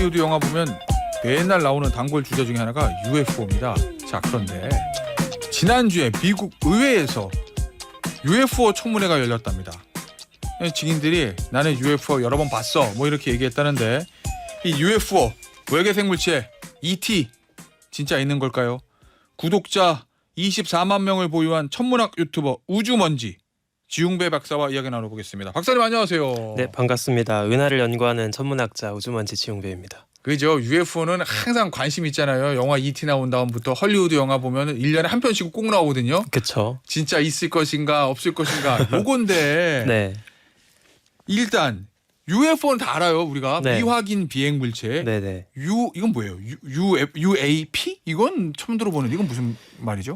헐리우드 영화 보면 맨날 나오는 단골 주제 중에 하나가 UFO입니다. 자, 그런데 지난주에 미국 의회에서 UFO 청문회가 열렸답니다. 증인들이 나는 UFO 여러 번 봤어 뭐 이렇게 얘기했다는데, 이 UFO 외계 생물체 ET 진짜 있는 걸까요? 구독자 24만 명을 보유한 천문학 유튜버 우주먼지 지웅배 박사와 이야기 나눠보겠습니다. 박사님 안녕하세요. 네, 반갑습니다. 은하를 연구하는 천문학자 우주먼지 지웅배입니다. 그죠? UFO는 항상 관심 있잖아요. 영화 ET 나온 다음부터 헐리우드 영화 보면은 1년에 한 편씩 꼭 나오거든요. 그렇죠. 진짜 있을 것인가 없을 것인가 요건데 네. 일단 UFO는 다 알아요. 우리가 네. 미확인 비행 물체. 네네. 이건 뭐예요? UAP? 이건 처음 들어보는데 이건 무슨 말이죠?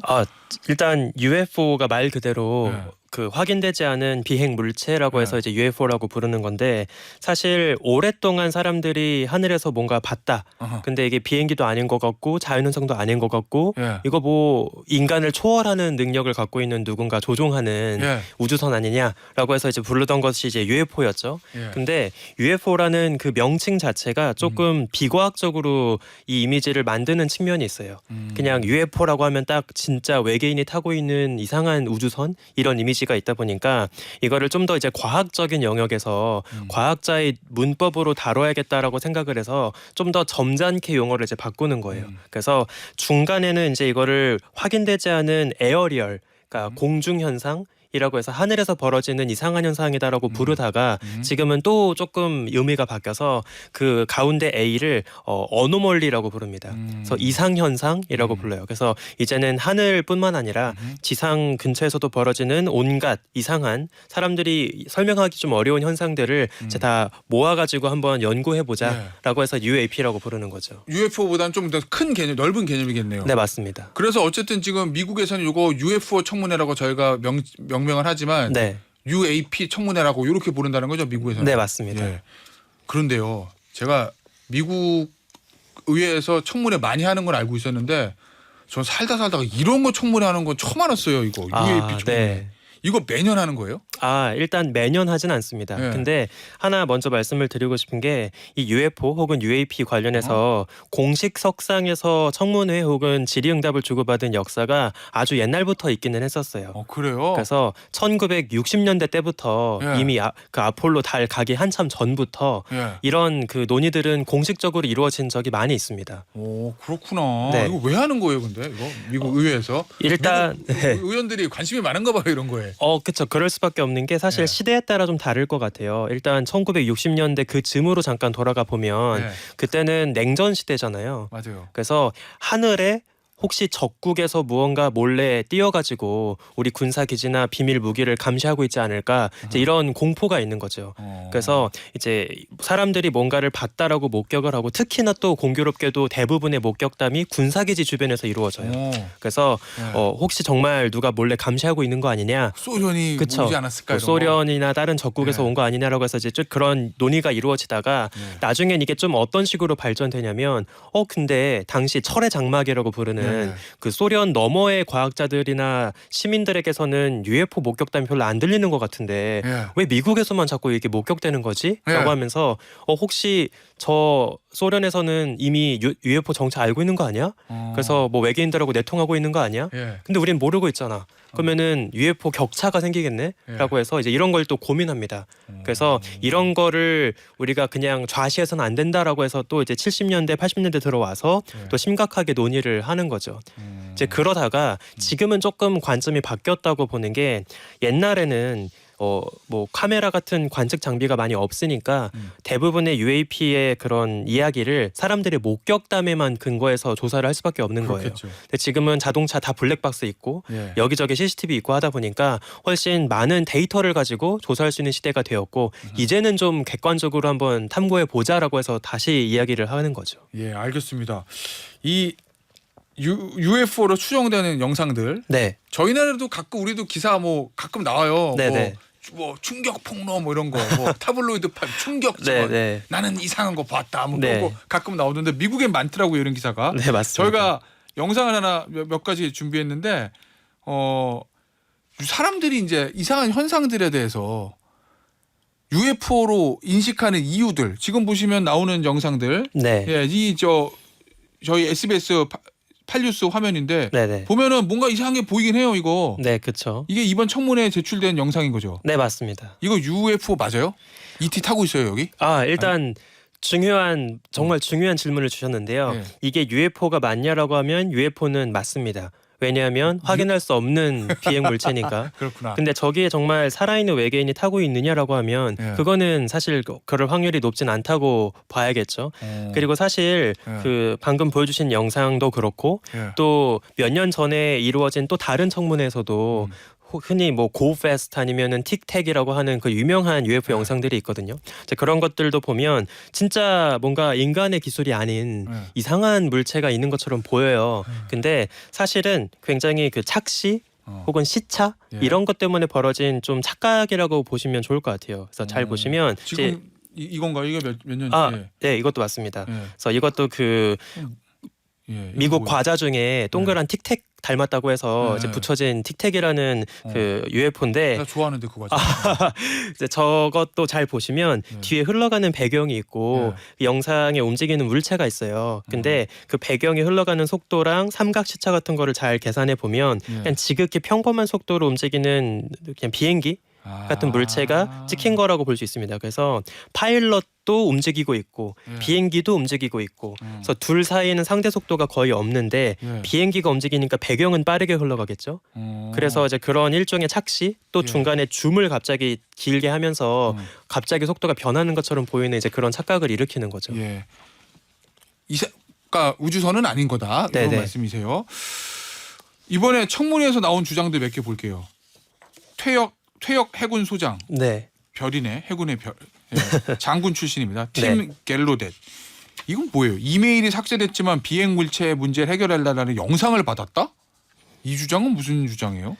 일단 UFO가 말 그대로 네. 그 확인되지 않은 비행 물체라고 해서 네. 이제 UFO라고 부르는 건데, 사실 오랫동안 사람들이 하늘에서 뭔가 봤다. 어허. 근데 이게 비행기도 아닌 것 같고 자연현상도 아닌 것 같고, 예. 이거 뭐 인간을 초월하는 능력을 갖고 있는 누군가 조종하는 예. 우주선 아니냐라고 해서 이제 부르던 것이 이제 UFO였죠. 예. 근데 UFO라는 그 명칭 자체가 조금 비과학적으로 이 이미지를 만드는 측면이 있어요. 그냥 UFO라고 하면 딱 진짜 외계인이 타고 있는 이상한 우주선 이런 이미지가 있다 보니까 이거를 좀 더 이제 과학적인 영역에서 과학자의 문법으로 다뤄야겠다라고 생각을 해서 좀 더 점잖게 용어를 이제 바꾸는 거예요. 그래서 중간에는 이제 이거를 확인되지 않은 에어리얼, 그러니까 공중 현상 이라고 해서 하늘에서 벌어지는 이상한 현상이다라고 부르다가 지금은 또 조금 의미가 바뀌어서 그 가운데 A를 어노멀리라고 부릅니다. 그래서 이상 현상이라고 불러요. 그래서 이제는 하늘뿐만 아니라 지상 근처에서도 벌어지는 온갖 이상한, 사람들이 설명하기 좀 어려운 현상들을 이제 다 모아가지고 한번 연구해보자라고 해서 UAP라고 부르는 거죠. UFO보다는 좀 더 큰 개념, 넓은 개념이겠네요. 네, 맞습니다. 그래서 어쨌든 지금 미국에서는 이거 UFO 청문회라고 저희가 명명을 하지만 네, UAP 청문회라고 이렇게 부른다는 거죠, 미국에서는. 네, 맞습니다. 예. 그런데요, 제가 미국 의회에서 청문회 많이 하는 건 알고 있었는데 전 살다가 이런 거 청문회 하는 건 처음 알았어요. 이거 UAP 청문회. 네. 이거 매년 하는 거예요? 일단 매년 하진 않습니다. 네. 근데 하나 먼저 말씀을 드리고 싶은 게, 이 UFO 혹은 UAP 관련해서 공식 석상에서 청문회 혹은 질의응답을 주고받은 역사가 아주 옛날부터 있기는 했었어요. 그래요? 그래서 1960년대 때부터 예. 이미 그 아폴로 달 가기 한참 전부터 예. 이런 그 논의들은 공식적으로 이루어진 적이 많이 있습니다. 오, 그렇구나. 네. 이거 왜 하는 거예요, 근데 이거 미국 의회에서? 일단 미국 의원들이 관심이 많은가 봐요, 이런 거에. 그렇죠. 그럴 수밖에 없는 게 사실 네. 시대에 따라 좀 다를 것 같아요. 일단 1960년대 그 즈음으로 잠깐 돌아가 보면 네. 그때는 냉전 시대잖아요. 맞아요. 그래서 하늘에 혹시 적국에서 무언가 몰래 띄어가지고 우리 군사기지나 비밀 무기를 감시하고 있지 않을까, 이제 이런 공포가 있는 거죠. 그래서 이제 사람들이 뭔가를 봤다라고 목격을 하고, 특히나 또 공교롭게도 대부분의 목격담이 군사기지 주변에서 이루어져요. 그래서 네. 혹시 정말 누가 몰래 감시하고 있는 거 아니냐, 소련이 그쵸. 오지 않았을까? 뭐 소련이나 다른 적국에서 네. 온 거 아니냐라고 해서 이제 쭉 그런 논의가 이루어지다가 나중엔 이게 좀 어떤 식으로 발전되냐면, 근데 당시 철의 장막이라고 부르는 그 소련 너머의 과학자들이나 시민들에게서는 UFO 목격담이 별로 안 들리는 것 같은데 왜 미국에서만 자꾸 이렇게 목격되는 거지? 라고 하면서 혹시 저 소련에서는 이미 UFO 정체 알고 있는 거 아니야? 그래서 뭐 외계인들하고 내통하고 있는 거 아니야? 근데 우린 모르고 있잖아. 그러면은 UFO 격차가 생기겠네? 라고 해서 이제 이런 걸 또 고민합니다. 그래서 이런 거를 우리가 그냥 좌시해서는 안 된다라고 해서 또 이제 70년대 80년대 들어와서 또 심각하게 논의를 하는 거죠. 이제 그러다가 지금은 조금 관점이 바뀌었다고 보는 게, 옛날에는 뭐 카메라 같은 관측 장비가 많이 없으니까 대부분의 UAP의 그런 이야기를 사람들의 목격담에만 근거해서 조사를 할 수밖에 없는 거예요. 근데 지금은 자동차 다 블랙박스 있고 여기저기 CCTV 있고 하다 보니까 훨씬 많은 데이터를 가지고 조사할 수 있는 시대가 되었고, 이제는 좀 객관적으로 한번 탐구해 보자라고 해서 다시 이야기를 하는 거죠. 예, 알겠습니다. 이 UFO로 추정되는 영상들, 네. 저희 나라도 가끔 우리도 기사 뭐 가끔 나와요. 네네. 뭐 충격 폭로 뭐 이런 거, 뭐 타블로이드판 충격 네. 나는 이상한 거 봤다 뭐 네. 그런 거 가끔 나오던데 미국엔 많더라고요, 이런 기사가. 네, 맞습니다. 저희가 영상을 하나 몇 가지 준비했는데 사람들이 이제 이상한 현상들에 대해서 UFO로 인식하는 이유들 지금 보시면 나오는 영상들 네. 예, 저희 SBS 8뉴스 화면인데 네네. 보면은 뭔가 이상한 게 보이긴 해요. 이거 네, 그렇죠. 이게 이번 청문회에 제출된 영상인 거죠. 네, 맞습니다. 이거 UFO 맞아요? ET 타고 있어요 여기? 일단 정말 중요한 질문을 주셨는데요. 네. 이게 UFO가 맞냐라고 하면 UFO는 맞습니다. 왜냐하면 확인할 수 없는 비행 물체니까. 그렇구나. 근데 저기에 정말 살아있는 외계인이 타고 있느냐라고 하면 예. 그거는 사실 그럴 확률이 높진 않다고 봐야겠죠. 그리고 사실 예. 그 방금 보여주신 영상도 그렇고 예. 또 몇 년 전에 이루어진 또 다른 청문회에서도 흔히 뭐 고페스트 아니면은 틱택이라고 하는 그 유명한 UFO 영상들이 있거든요. 이제 그런 것들도 보면 진짜 뭔가 인간의 기술이 아닌 네. 이상한 물체가 있는 것처럼 보여요. 근데 사실은 굉장히 그 착시 혹은 시차 예. 이런 것 때문에 벌어진 좀 착각이라고 보시면 좋을 것 같아요. 그래서 잘 보시면 이제 지금 이건가요? 이게 몇 년째? 네, 이것도 맞습니다. 예. 그래서 이것도 그 예. 이거 미국 뭐예요? 과자 중에 동그란 틱택 닮았다고 해서 네. 이제 붙여진 틱택이라는 그 UFO인데 내가 좋아하는데 그거 죠 이제 저것도 잘 보시면 뒤에 흘러가는 배경이 있고 그 영상에 움직이는 물체가 있어요. 근데 그 배경이 흘러가는 속도랑 삼각 시차 같은 거를 잘 계산해 보면 그냥 지극히 평범한 속도로 움직이는 그냥 비행기 같은 물체가 찍힌 거라고 볼 수 있습니다. 그래서 파일럿도 움직이고 있고 비행기도 움직이고 있고 그래서 둘 사이에는 상대 속도가 거의 없는데 비행기가 움직이니까 배경은 빠르게 흘러가겠죠. 그래서 이제 그런 일종의 착시 또 중간에 줌을 갑자기 길게 하면서 갑자기 속도가 변하는 것처럼 보이는 이제 그런 착각을 일으키는 거죠. 예. 그러니까 우주선은 아닌 거다 이런 네네. 말씀이세요. 이번에 청문회에서 나온 주장들 몇 개 볼게요. 퇴역 해군 소장 네. 별이네 해군의 별 장군 출신입니다. 팀 갤로댓 이건 뭐예요? 이메일이 삭제됐지만 비행 물체 문제를 해결하려는 영상을 받았다? 이 주장은 무슨 주장이에요?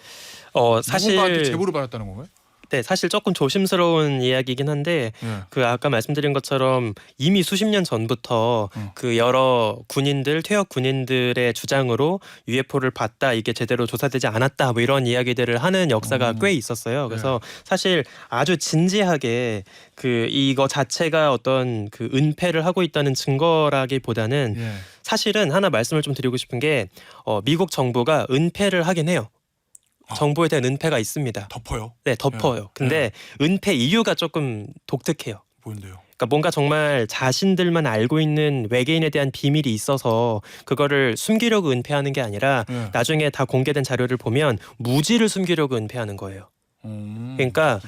사실 누군가한테 제보를 받았다는 건가요? 네, 사실 조금 조심스러운 이야기이긴 한데 그 아까 말씀드린 것처럼 이미 수십 년 전부터 그 여러 군인들 퇴역 군인들의 주장으로 UFO를 봤다 이게 제대로 조사되지 않았다 뭐 이런 이야기들을 하는 역사가 꽤 있었어요. 그래서 사실 아주 진지하게 그 이거 자체가 어떤 그 은폐를 하고 있다는 증거라기보다는 사실은 하나 말씀을 좀 드리고 싶은 게 미국 정부가 은폐를 하긴 해요. 정보에 대한 은폐가 있습니다. 덮어요? 네, 덮어요. 근데 은폐 이유가 조금 독특해요. 뭔데요? 그러니까 뭔가 정말 자신들만 알고 있는 외계인에 대한 비밀이 있어서 그거를 숨기려고 은폐하는 게 아니라 나중에 다 공개된 자료를 보면 무지를 숨기려고 은폐하는 거예요. 그러니까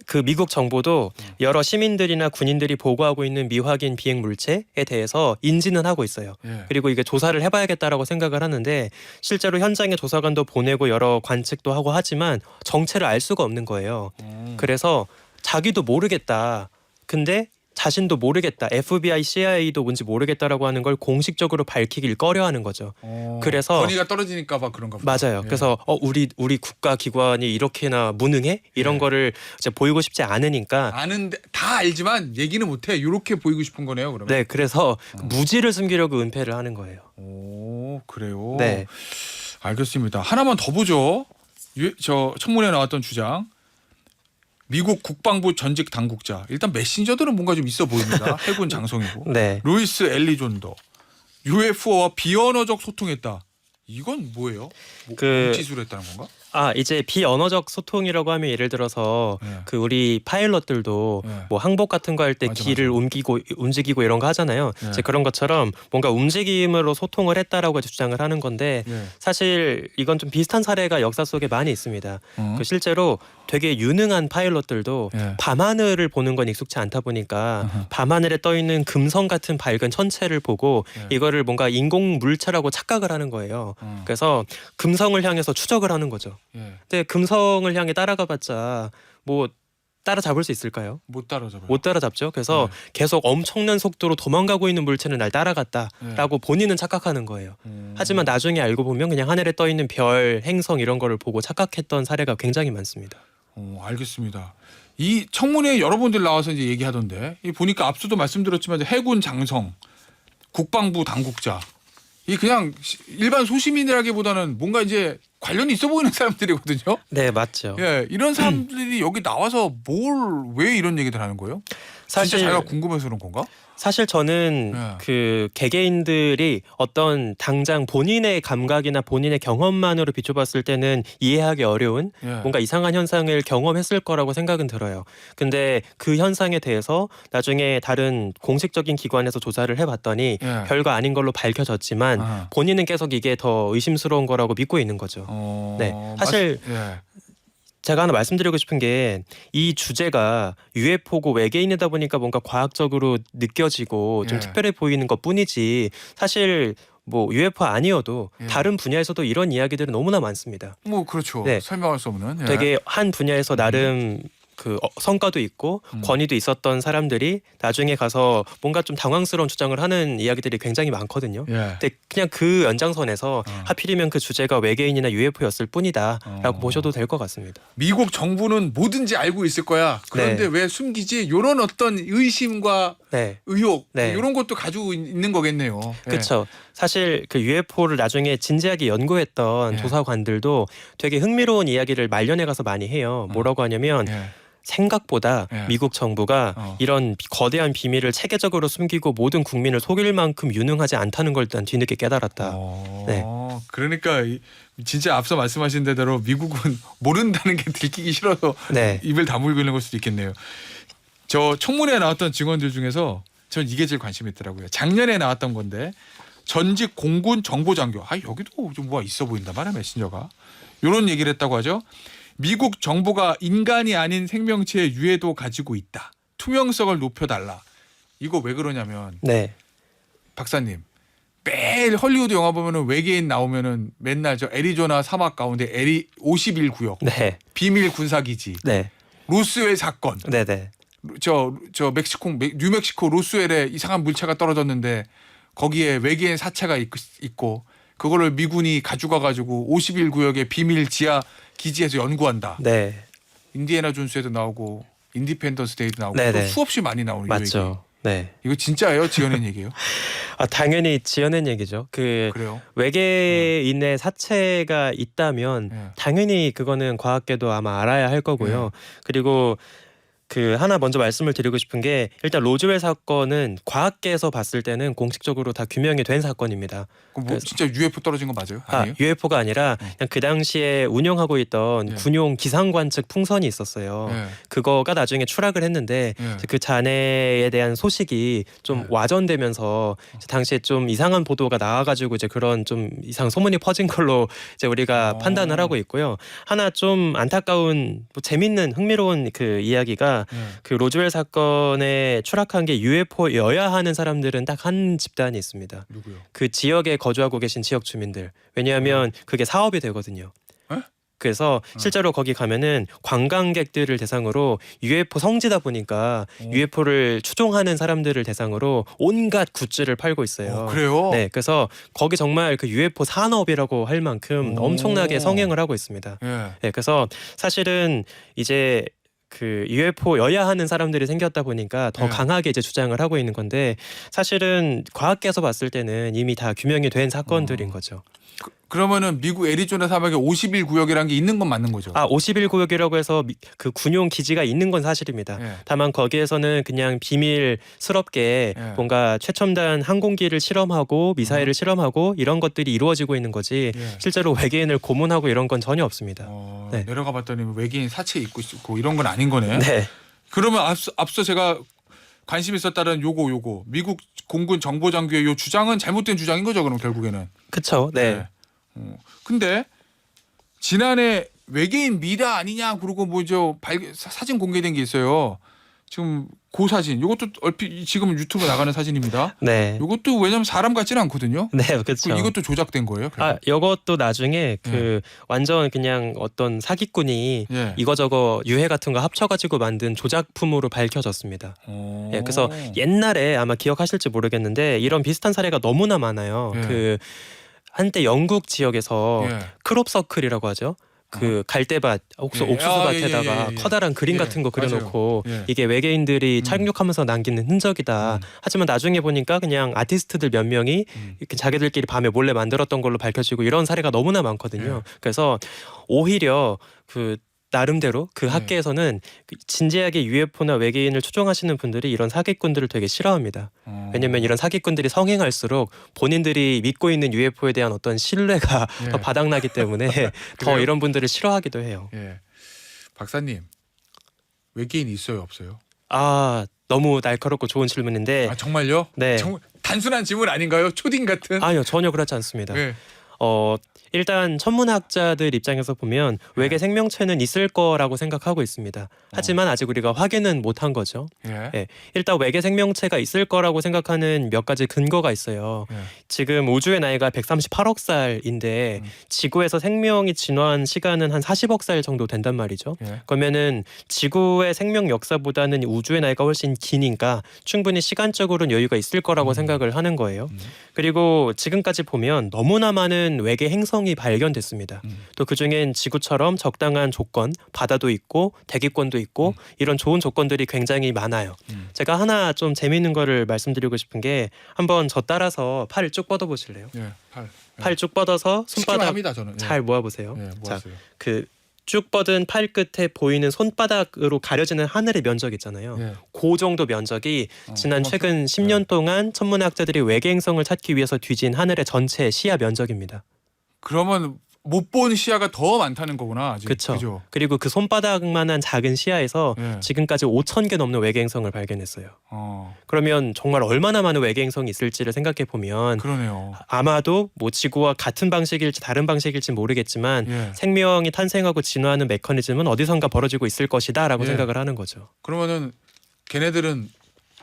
그 미국 정부도 여러 시민들이나 군인들이 보고하고 있는 미확인 비행 물체에 대해서 인지는 하고 있어요. 그리고 이게 조사를 해봐야겠다라고 생각을 하는데 실제로 현장에 조사관도 보내고 여러 관측도 하고 하지만 정체를 알 수가 없는 거예요. 그래서 자기도 모르겠다. 근데 자신도 모르겠다. FBI, CIA도 뭔지 모르겠다라고 하는 걸 공식적으로 밝히길 꺼려하는 거죠. 그래서 권위가 떨어지니까 봐 그런가 보다. 맞아요. 그래서 우리 국가 기관이 이렇게나 무능해? 이런 거를 이제 보이고 싶지 않으니까 아는데 다 알지만 얘기는 못해. 이렇게 보이고 싶은 거네요. 그러면. 네, 그래서 무지를 숨기려고 은폐를 하는 거예요. 오, 그래요. 네. 알겠습니다. 하나만 더 보죠. 저 청문회에 나왔던 주장. 미국 국방부 전직 당국자. 일단 메신저들은 뭔가 좀 있어 보입니다. 해군 장성이고. 네. 루이스 엘리존더. UFO와 비언어적 소통했다. 이건 뭐예요? 몸짓으로 했다는 건가? 이제 비언어적 소통이라고 하면 예를 들어서 그 우리 파일럿들도 뭐 항복 같은 거 할 때 길을 움직이고 이런 거 하잖아요. 이제 그런 것처럼 뭔가 움직임으로 소통을 했다라고 주장을 하는 건데 사실 이건 좀 비슷한 사례가 역사 속에 많이 있습니다. 그 실제로 되게 유능한 파일럿들도 밤하늘을 보는 건 익숙치 않다 보니까 밤하늘에 떠 있는 금성 같은 밝은 천체를 보고 이거를 뭔가 인공 물체라고 착각을 하는 거예요. 그래서 금성을 향해서 추적을 하는 거죠. 근데 금성을 향해 따라가봤자 뭐 따라잡을 수 있을까요? 못 따라잡아요. 못 따라잡죠. 그래서 계속 엄청난 속도로 도망가고 있는 물체는 날 따라갔다라고 본인은 착각하는 거예요. 하지만 나중에 알고 보면 그냥 하늘에 떠 있는 별, 행성 이런 거를 보고 착각했던 사례가 굉장히 많습니다. 알겠습니다. 이 청문회에 여러분들 나와서 이제 얘기하던데 보니까 앞서도 말씀드렸지만 해군 장성, 국방부 당국자 이 그냥 일반 소시민이라기보다는 뭔가 이제 관련이 있어 보이는 사람들이거든요. 네, 맞죠. 예, 이런 사람들이 여기 나와서 왜 이런 얘기들 하는 거예요? 사실 진짜 자기가 궁금해서 그런 건가? 사실 저는 네. 그 개개인들이 어떤 당장 본인의 감각이나 본인의 경험만으로 비춰봤을 때는 이해하기 어려운 예. 뭔가 이상한 현상을 경험했을 거라고 생각은 들어요. 근데 그 현상에 대해서 나중에 다른 공식적인 기관에서 조사를 해봤더니 예. 별거 아닌 걸로 밝혀졌지만 아하. 본인은 계속 이게 더 의심스러운 거라고 믿고 있는 거죠. 네, 사실 예. 제가 하나 말씀드리고 싶은 게 이 주제가 UFO고 외계인이다 보니까 뭔가 과학적으로 느껴지고 좀 예. 특별해 보이는 것뿐이지 사실 뭐 UFO 아니어도 예. 다른 분야에서도 이런 이야기들은 너무나 많습니다. 뭐 그렇죠. 네. 설명할 수 없는. 예. 되게 한 분야에서 나름 그 성과도 있고 권위도 있었던 사람들이 나중에 가서 뭔가 좀 당황스러운 주장을 하는 이야기들이 굉장히 많거든요. 예. 근데 그냥 그 연장선에서 하필이면 그 주제가 외계인이나 UFO였을 뿐이다라고 보셔도 될 것 같습니다. 미국 정부는 뭐든지 알고 있을 거야. 그런데 왜 숨기지? 이런 어떤 의심과 네. 의혹 네. 이런 것도 가지고 있는 거겠네요. 예. 그렇죠. 사실 그 UFO를 나중에 진지하게 연구했던 예. 조사관들도 되게 흥미로운 이야기를 말년에 가서 많이 해요. 뭐라고 하냐면 예. 생각보다 예. 미국 정부가 이런 거대한 비밀을 체계적으로 숨기고 모든 국민을 속일 만큼 유능하지 않다는 걸 일단 뒤늦게 깨달았다. 네. 그러니까 진짜 앞서 말씀하신 대로 미국은 모른다는 게 들키기 싫어서 네. 입을 다물고 있는 걸 수도 있겠네요. 저 청문회에 나왔던 증언들 중에서 전 이게 제일 관심이 있더라고요. 작년에 나왔던 건데 전직 공군 정보장교. 여기도 좀 뭐가 있어 보인다 말이야 메신저가. 이런 얘기를 했다고 하죠. 미국 정보가 인간이 아닌 생명체의 유해도 가지고 있다. 투명성을 높여달라. 이거 왜 그러냐면 네. 박사님 매일 헐리우드 영화 보면은 외계인 나오면은 맨날 저 애리조나 사막 가운데 51구역 네. 비밀 군사기지 네. 로스웰 사건 네. 네. 저 뉴멕시코 로스웰에 이상한 물체가 떨어졌는데 거기에 외계인 사체가 있고 그거를 미군이 가져가 가지고 51구역의 비밀 지하 기지에서 연구한다. 네. 인디애나 존스에도 나오고 인디펜던스 데이도 나오고 네네. 또 수없이 많이 나오는 맞죠. 네. 이거 진짜예요? 지어낸 얘기예요? 당연히 지어낸 얘기죠. 그래요? 외계인의 사체가 있다면 예. 당연히 그거는 과학계도 아마 알아야 할 거고요. 그리고 그 하나 먼저 말씀을 드리고 싶은 게 일단 로즈웰 사건은 과학계에서 봤을 때는 공식적으로 다 규명이 된 사건입니다. 그럼 뭐 진짜 UFO 떨어진 거 맞아요? 아니에요? UFO가 아니라 그냥 그 당시에 운영하고 있던 군용 기상관측 풍선이 있었어요. 예. 그거가 나중에 추락을 했는데 예. 그 잔해에 대한 소식이 좀 와전되면서 당시에 좀 이상한 보도가 나와가지고 이제 그런 좀 이상 소문이 퍼진 걸로 이제 우리가 판단을 하고 있고요. 하나 좀 안타까운 뭐 재밌는 흥미로운 그 이야기가 그 로즈웰 사건에 추락한 게 UFO여야 하는 사람들은 딱 한 집단이 있습니다. 누구요? 그 지역에 거주하고 계신 지역 주민들. 왜냐하면 그게 사업이 되거든요. 에? 그래서 실제로 거기 가면은 관광객들을 대상으로 UFO 성지다 보니까 UFO를 추종하는 사람들을 대상으로 온갖 굿즈를 팔고 있어요. 그래요? 네, 그래서 거기 정말 그 UFO 산업이라고 할 만큼 엄청나게 성행을 하고 있습니다. 예. 네, 그래서 사실은 이제 그 UFO여야 하는 사람들이 생겼다 보니까 더 강하게 이제 주장을 하고 있는 건데 사실은 과학계에서 봤을 때는 이미 다 규명이 된 사건들인 거죠. 그러면은 미국 애리조나 사막에 51구역이라는 게 있는 건 맞는 거죠? 51구역이라고 해서 그 군용 기지가 있는 건 사실입니다. 예. 다만 거기에서는 그냥 비밀스럽게 뭔가 최첨단 항공기를 실험하고 미사일을 실험하고 이런 것들이 이루어지고 있는 거지 실제로 외계인을 고문하고 이런 건 전혀 없습니다. 네. 내려가 봤더니 외계인 사체 있고 이런 건 아닌 거네. 네. 그러면 앞서 제가 관심 있었다는 요거 미국 공군 정보장교의 요 주장은 잘못된 주장인 거죠, 그럼 결국에는. 그렇죠. 네. 근데 지난해 외계인 미라 아니냐 그러고 뭐 사진 공개된 게 있어요. 지금 그 사진 이것도 얼핏 지금 유튜브 나가는 사진입니다. 네. 이것도 왜냐면 사람 같지는 않거든요. 네, 그렇죠. 이것도 조작된 거예요? 이것도 나중에 그 완전 그냥 어떤 사기꾼이 이거저거 유해 같은 거 합쳐가지고 만든 조작품으로 밝혀졌습니다. 예, 그래서 옛날에 아마 기억하실지 모르겠는데 이런 비슷한 사례가 너무나 많아요. 그 한때 영국 지역에서 크롭서클이라고 하죠. 그 갈대밭 혹시 예. 옥수수밭에다가 예. 커다란 그림 예. 같은 거 그려놓고 맞아요. 예. 이게 외계인들이 착륙하면서 남기는 흔적이다. 하지만 나중에 보니까 그냥 아티스트들 몇 명이 이렇게 자기들끼리 밤에 몰래 만들었던 걸로 밝혀지고 이런 사례가 너무나 많거든요. 예. 그래서 오히려 그 나름대로 그 네. 학계에서는 그 진지하게 UFO나 외계인을 추종하시는 분들이 이런 사기꾼들을 되게 싫어합니다. 왜냐면 이런 사기꾼들이 성행할수록 본인들이 믿고 있는 UFO에 대한 어떤 신뢰가 예. 더 바닥나기 때문에 더 그래요? 이런 분들을 싫어하기도 해요. 예. 박사님 외계인 있어요 없어요? 아, 너무 날카롭고 좋은 질문인데 아 정말요? 네. 정말 단순한 질문 아닌가요? 초딩 같은? 아니요, 전혀 그렇지 않습니다. 예. 일단 천문학자들 입장에서 보면 외계 생명체는 있을 거라고 생각하고 있습니다. 하지만 아직 우리가 확인은 못한 거죠. 예. 예, 일단 외계 생명체가 있을 거라고 생각하는 몇 가지 근거가 있어요. 예. 지금 우주의 나이가 138억 살인데 지구에서 생명이 진화한 시간은 한 40억 살 정도 된단 말이죠. 예. 그러면은 지구의 생명 역사보다는 우주의 나이가 훨씬 기니까 충분히 시간적으로는 여유가 있을 거라고 생각을 하는 거예요. 그리고 지금까지 보면 너무나 많은 외계 행성이 발견됐습니다. 또 그중엔 지구처럼 적당한 조건, 바다도 있고 대기권도 있고 이런 좋은 조건들이 굉장히 많아요. 제가 하나 좀 재미있는 거를 말씀드리고 싶은 게 한번 저 따라서 팔을 쭉 뻗어 보실래요? 예. 팔. 팔 쭉 뻗어서 손바닥 합니다 저는. 예. 잘 모아 보세요. 예. 자, 모았어요. 그 쭉 뻗은 팔 끝에 보이는 손바닥으로 가려지는 하늘의 면적 있잖아요. 예. 그 정도 면적이 지난 그만큼? 최근 10년 동안 천문학자들이 외계 행성을 찾기 위해서 뒤진 하늘의 전체 시야 면적입니다. 그러면 못 본 시야가 더 많다는 거구나. 아직. 그쵸. 그죠? 그리고 그 손바닥만한 작은 시야에서 예. 지금까지 5,000개 넘는 외계 행성을 발견했어요. 그러면 정말 얼마나 많은 외계 행성이 있을지를 생각해 보면 그러네요. 아마도 뭐 지구와 같은 방식일지 다른 방식일지 모르겠지만 예. 생명이 탄생하고 진화하는 메커니즘은 어디선가 벌어지고 있을 것이다라고 예. 생각을 하는 거죠. 그러면은 걔네들은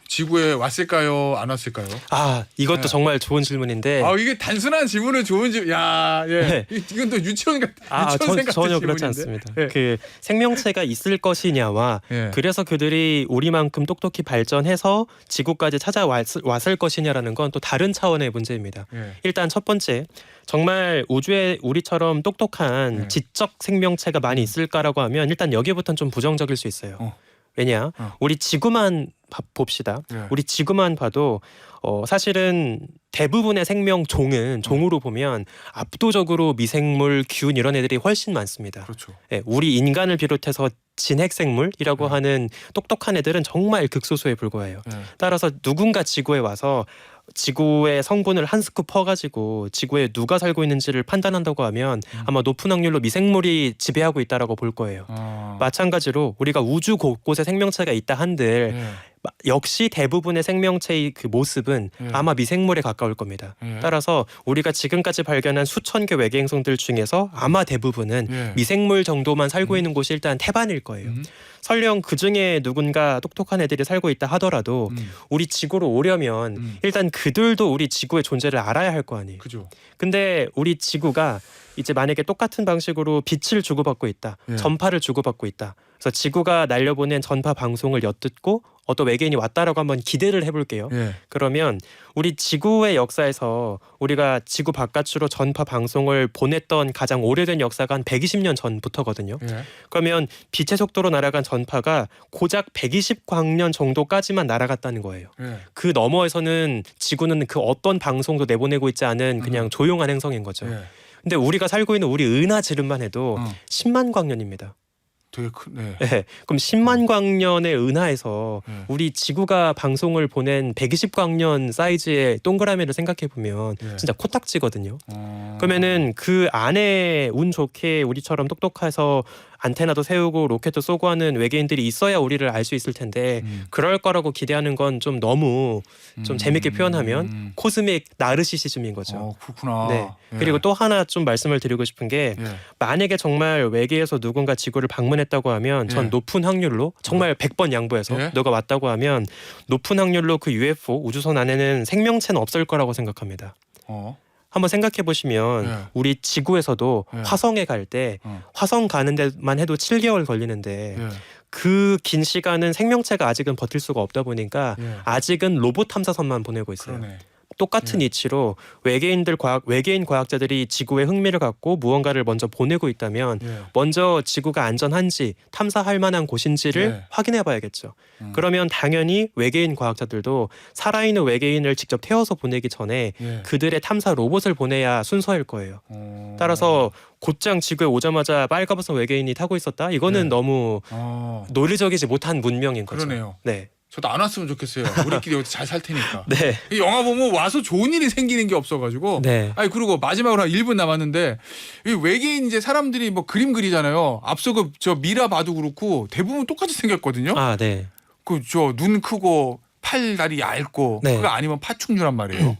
지구에 왔을까요? 안 왔을까요? 아, 이것도 네. 정말 좋은 질문인데 아 이게 단순한 질문은 좋은 질문. 야, 예. 네. 이건 또 유치원 같은 유치원생 같은 전혀 질문인데. 그렇지 않습니다. 예. 그 생명체가 있을 것이냐와 예. 그래서 그들이 우리만큼 똑똑히 발전해서 지구까지 찾아왔을 것이냐라는 건 또 다른 차원의 문제입니다. 예. 일단 첫 번째, 정말 우주에 우리처럼 똑똑한 네. 지적 생명체가 많이 있을까라고 하면 일단 여기부터는 좀 부정적일 수 있어요. 왜냐? 우리 지구만 봅시다. 예. 우리 지구만 봐도 사실은 대부분의 생명 종으로 보면 압도적으로 미생물, 균 이런 애들이 훨씬 많습니다. 그렇죠. 예, 우리 인간을 비롯해서 진핵생물이라고 하는 똑똑한 애들은 정말 극소수에 불과해요. 예. 따라서 누군가 지구에 와서 지구의 성분을 한 스쿱 퍼가지고 지구에 누가 살고 있는지를 판단한다고 하면 아마 높은 확률로 미생물이 지배하고 있다라고 볼 거예요. 마찬가지로 우리가 우주 곳곳에 생명체가 있다 한들 예. 역시 대부분의 생명체의 그 모습은 예. 아마 미생물에 가까울 겁니다. 예. 따라서 우리가 지금까지 발견한 수천 개 외계 행성들 중에서 아마 대부분은 예. 미생물 정도만 살고 있는 곳이 일단 태반일 거예요. 설령 그 중에 누군가 똑똑한 애들이 살고 있다 하더라도 우리 지구로 오려면 일단 그들도 우리 지구의 존재를 알아야 할 거 아니에요. 그죠. 근데 우리 지구가 이제 만약에 똑같은 방식으로 빛을 주고받고 있다. 예. 전파를 주고받고 있다. 그래서 지구가 날려보낸 전파 방송을 엿듣고 어떤 외계인이 왔다라고 한번 기대를 해볼게요. 예. 그러면 우리 지구의 역사에서 우리가 지구 바깥으로 전파 방송을 보냈던 가장 오래된 역사가 한 120년 전부터거든요. 예. 그러면 빛의 속도로 날아간 전파가 고작 120광년 정도까지만 날아갔다는 거예요. 예. 그 너머에서는 지구는 그 어떤 방송도 내보내고 있지 않은 그냥 조용한 행성인 거죠. 예. 근데 우리가 살고 있는 우리 은하지름만 해도 어. 10만 광년입니다. 되게 큰. 네. 네. 그럼 10만 광년의 은하에서 우리 지구가 방송을 보낸 120광년 사이즈의 동그라미를 생각해 보면 예. 진짜 코딱지거든요. 그러면은 그 안에 운 좋게 우리처럼 똑똑해서 안테나도 세우고 로켓도 쏘고 하는 외계인들이 있어야 우리를 알 수 있을 텐데 그럴 거라고 기대하는 건 좀 너무 좀 재밌게 표현하면 코스믹 나르시시즘인 거죠. 그렇구나. 네. 예. 그리고 또 하나 좀 말씀을 드리고 싶은 게 예. 만약에 정말 외계에서 누군가 지구를 방문했다고 하면 전 예. 높은 확률로 정말 100번 양보해서 예. 누가 왔다고 하면 높은 확률로 그 UFO 우주선 안에는 생명체는 없을 거라고 생각합니다. 한번 생각해 보시면 예. 우리 지구에서도 예. 화성에 갈 때 화성 가는 데만 해도 7개월 걸리는데 예. 그 긴 시간은 생명체가 아직은 버틸 수가 없다 보니까 예. 아직은 로봇 탐사선만 보내고 있어요. 그러네. 똑같은 이치로 외계인 과학자들이 지구에 흥미를 갖고 무언가를 먼저 보내고 있다면 먼저 지구가 안전한지 탐사할 만한 곳인지를 확인해 봐야겠죠. 그러면 당연히 외계인 과학자들도 살아있는 외계인을 직접 태워서 보내기 전에 그들의 탐사 로봇을 보내야 순서일 거예요. 따라서 곧장 지구에 오자마자 빨가벗은 외계인이 타고 있었다? 이거는 너무 논리적이지 못한 문명인 거죠. 그러네요. 네. 저도 안 왔으면 좋겠어요. 우리끼리 여기서 잘 살 테니까. 네. 이 영화 보면 와서 좋은 일이 생기는 게 없어가지고. 네. 아니 그리고 마지막으로 한 1분 남았는데 이 외계인 이제 사람들이 뭐 그림 그리잖아요. 앞서 그 저 미라 봐도 그렇고 대부분 똑같이 생겼거든요. 아, 네. 그 저 눈 크고 팔 다리 얇고 네. 그거 아니면 파충류란 말이에요.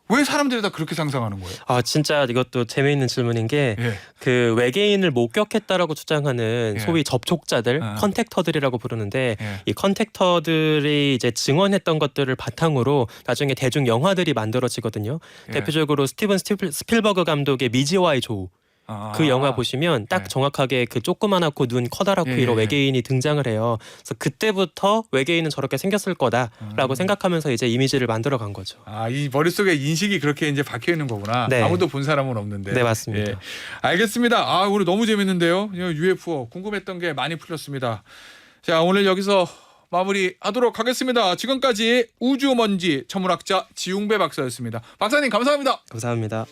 왜 사람들이 다 그렇게 상상하는 거예요? 아, 진짜 이것도 재미있는 질문인 게 그 외계인을 목격했다라고 주장하는 소위 접촉자들, 컨택터들이라고 부르는데 이 컨택터들이 이제 증언했던 것들을 바탕으로 나중에 대중 영화들이 만들어지거든요. 대표적으로 스티븐 스필버그 감독의 미지와의 조우. 그 영화 보시면 딱 정확하게 그 조그만하고 눈 커다랗고 이런 외계인이 등장을 해요. 그래서 그때부터 외계인은 저렇게 생겼을 거다라고 생각하면서 이제 이미지를 만들어간 거죠. 아, 이 머릿속에 인식이 그렇게 이제 박혀 있는 거구나. 네. 아무도 본 사람은 없는데. 네, 맞습니다. 예. 알겠습니다. 아, 오늘 너무 재밌는데요. UFO 궁금했던 게 많이 풀렸습니다. 자, 오늘 여기서 마무리하도록 하겠습니다. 지금까지 우주먼지 천문학자 지웅배 박사였습니다. 박사님 감사합니다. 감사합니다.